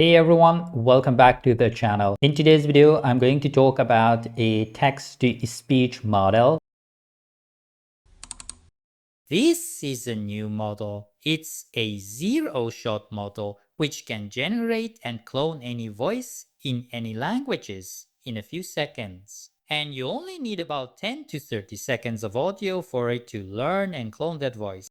Hey everyone, welcome back to the channel. In today's video, I'm going to talk about a text-to-speech model. This is a new model. It's a zero-shot model which can generate and clone any voice in any languages in a few seconds. And you only need about 10 to 30 seconds of audio for it to learn and clone that voice.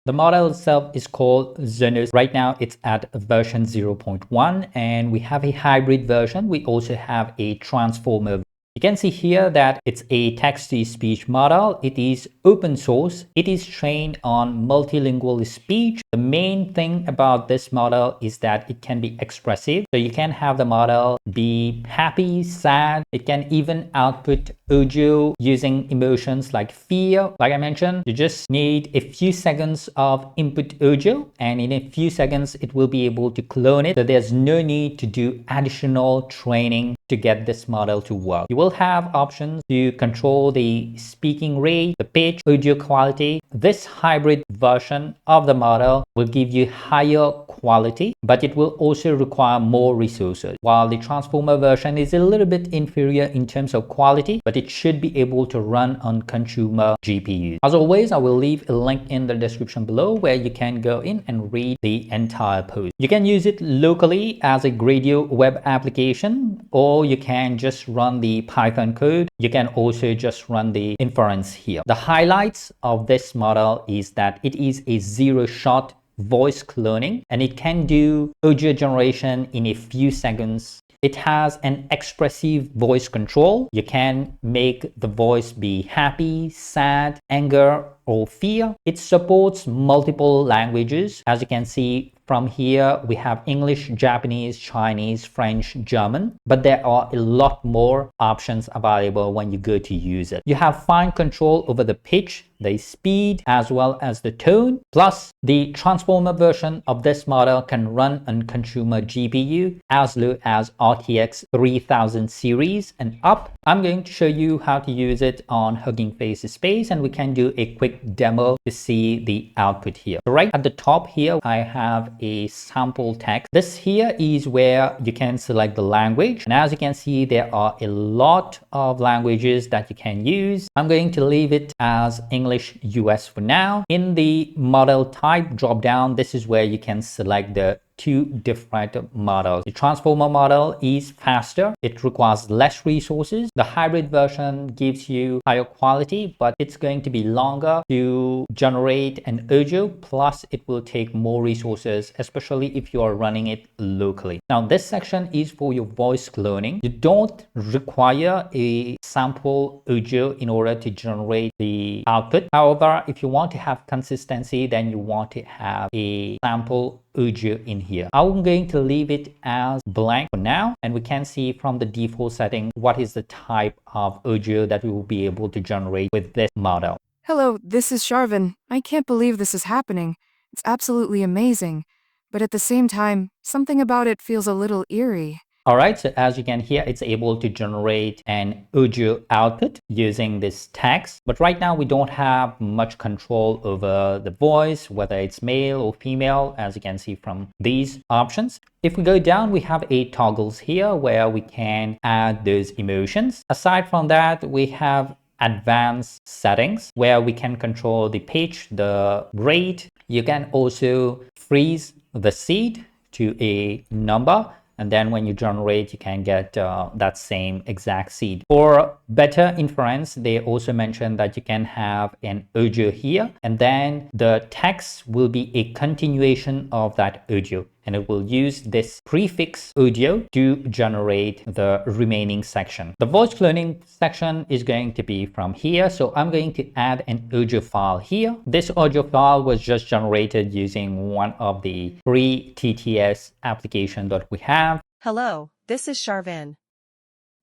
The model itself is called Zonos. Right now, it's at version 0.1, and we have a hybrid version. We also have a transformer. You can see here that it's a text-to-speech model. It is open source. It is trained on multilingual speech. The main thing about this model is that it can be expressive. So you can have the model be happy, sad. It can even output audio using emotions like fear. Like I mentioned, you just need a few seconds of input audio, and in a few seconds, it will be able to clone it. So there's no need to do additional training to get this model to work. You will have options to control the speaking rate, the pitch, audio quality. This hybrid version of the model will give you higher quality, but it will also require more resources. While the transformer version is a little bit inferior in terms of quality, but it should be able to run on consumer GPUs. As always, I will leave a link in the description below where you can go in and read the entire post. You can use it locally as a Gradio web application, or you can just run the Python code. You can also just run the inference here. The highlights of this model is that it is a zero-shot voice cloning, and it can do audio generation in a few seconds. It has an expressive voice control. You can make the voice be happy, sad, anger, or fear. It supports multiple languages. As you can see from here, we have English, Japanese, Chinese, French, German, but there are a lot more options available when you go to use it. You have fine control over the pitch, the speed, as well as the tone. Plus, the transformer version of this model can run on consumer GPU as low as RTX 3000 series and up. I'm going to show you how to use it on Hugging Face Space, and we can do a quick demo to see the output here. So right at the top here, I have a sample text. This here is where you can select the language. And as you can see, there are a lot of languages that you can use. I'm going to leave it as English US for now. In the model type drop down, this is where you can select the two different models. The transformer model is faster. It requires less resources. The hybrid version gives you higher quality, but it's going to be longer to generate an audio. Plus, it will take more resources, especially if you are running it locally. Now, this section is for your voice cloning. You don't require a sample audio in order to generate the output. However, if you want to have consistency, then you want to have a sample audio in here. I'm going to leave it as blank for now, and we can see from the default setting what is the type of audio that we will be able to generate with this model. Hello, this is Sharvin. I can't believe this is happening. It's absolutely amazing. But at the same time, something about it feels a little eerie. All right, so as you can hear, it's able to generate an audio output using this text. But right now, we don't have much control over the voice, whether it's male or female, as you can see from these options. If we go down, we have 8 toggles here where we can add those emotions. Aside from that, we have advanced settings where we can control the pitch, the rate. You can also freeze the seed to a number. And then when you generate, you can get that same exact seed. For better inference, they also mentioned that you can have an audio here, and then the text will be a continuation of that audio. And it will use this prefix audio to generate the remaining section. The voice cloning section is going to be from here. So I'm going to add an audio file here. This audio file was just generated using one of the free TTS applications that we have. Hello, this is Sharvin.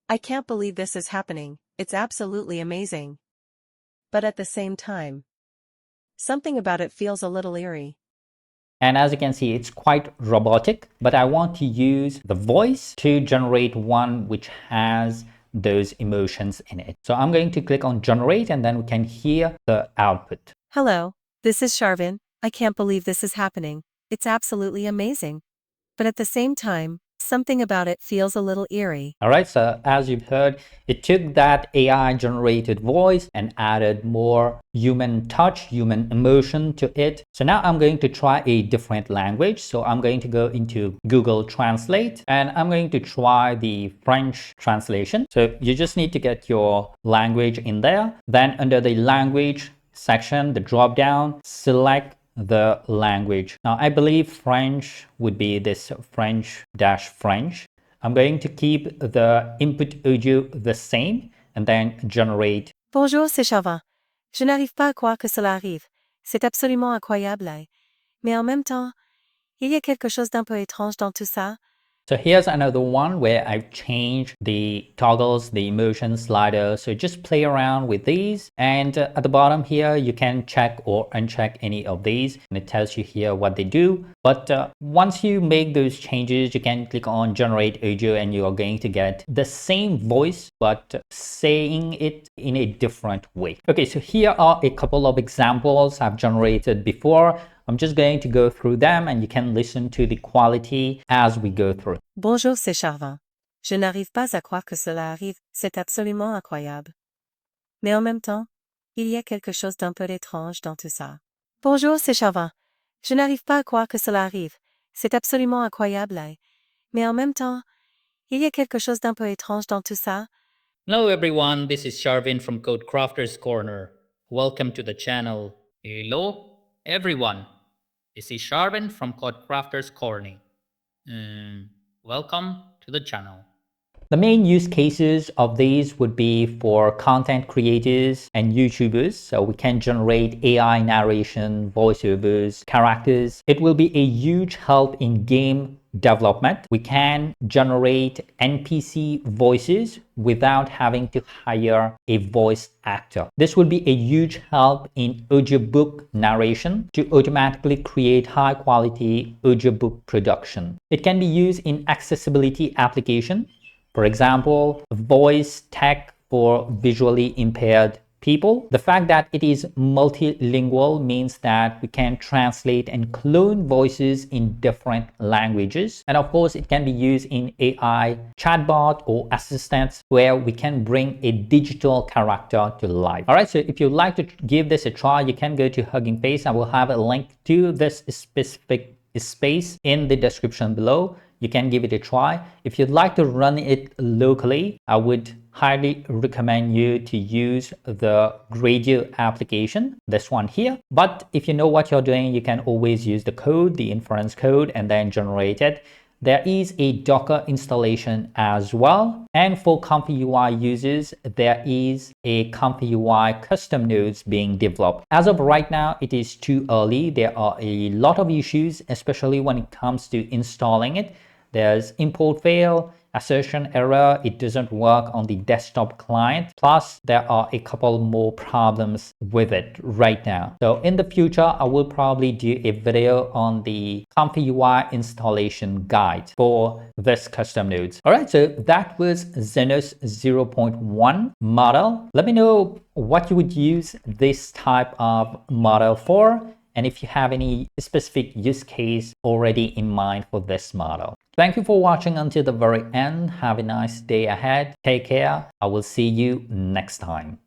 I can't believe this is happening. It's absolutely amazing. But at the same time, something about it feels a little eerie. And as you can see, it's quite robotic, but I want to use the voice to generate one which has those emotions in it. So I'm going to click on generate, and then we can hear the output. Hello, this is Sharvin. I can't believe this is happening. It's absolutely amazing. But at the same time, something about it feels a little eerie. All right, so as you've heard, it took that AI generated voice and added more human touch, human emotion to it. So now I'm going to try a different language. So I'm going to go into Google Translate and I'm going to try the French translation. So you just need to get your language in there. Then under the language section, the drop down, select the language. Now I believe French would be this French-French. I'm going to keep the input audio the same and then generate. Bonjour, c'est Sharvin. Je n'arrive pas à croire que cela arrive. C'est absolument incroyable. Mais en même temps, il y a quelque chose d'un peu étrange dans tout ça. So here's another one where I've changed the toggles, the emotion slider. So just play around with these. And at the bottom here, you can check or uncheck any of these. And it tells you here what they do. But once you make those changes, you can click on generate audio and you are going to get the same voice, but saying it in a different way. Okay, so here are a couple of examples I've generated before. I'm just going to go through them and you can listen to the quality as we go through. Bonjour, c'est Sharvin. Je n'arrive pas à croire que cela arrive. C'est absolument incroyable. Mais en même temps, il y a quelque chose d'un peu étrange dans tout ça. Bonjour, c'est Sharvin. Je n'arrive pas à croire que cela arrive. C'est absolument incroyable. Mais en même temps, il y a quelque chose d'un peu étrange dans tout ça. Hello everyone, this is Sharvin from CodeCraftersCorner. Welcome to the channel. Hello everyone, this is Sharvin from CodeCraftersCorner. Welcome to the channel. The main use cases of these would be for content creators and YouTubers. So we can generate AI narration, voiceovers, characters. It will be a huge help in game development. We can generate NPC voices without having to hire a voice actor. This will be a huge help in audiobook narration to automatically create high quality audiobook production. It can be used in accessibility application. For example, voice tech for visually impaired people. The fact that it is multilingual means that we can translate and clone voices in different languages. And of course, it can be used in AI chatbot or assistants where we can bring a digital character to life. All right, so if you'd like to give this a try, you can go to Hugging Face. I will have a link to this specific space in the description below. You can give it a try. If you'd like to run it locally, I would highly recommend you to use the Gradio application, this one here. But if you know what you're doing, you can always use the code, the inference code, and then generate it. There is a Docker installation as well. And for comfyui users, there is a comfyui custom nodes being developed. As of right now, it is too early. There are a lot of issues, especially when it comes to installing it. There's import fail, assertion error, it doesn't work on the desktop client. Plus, there are a couple more problems with it right now. So in the future, I will probably do a video on the comfyui installation guide for this custom nodes. All right, so that was Zonos 0.1 model. Let me know what you would use this type of model for, and if you have any specific use case already in mind for this model. Thank you for watching until the very end. Have a nice day ahead. Take care. I will see you next time.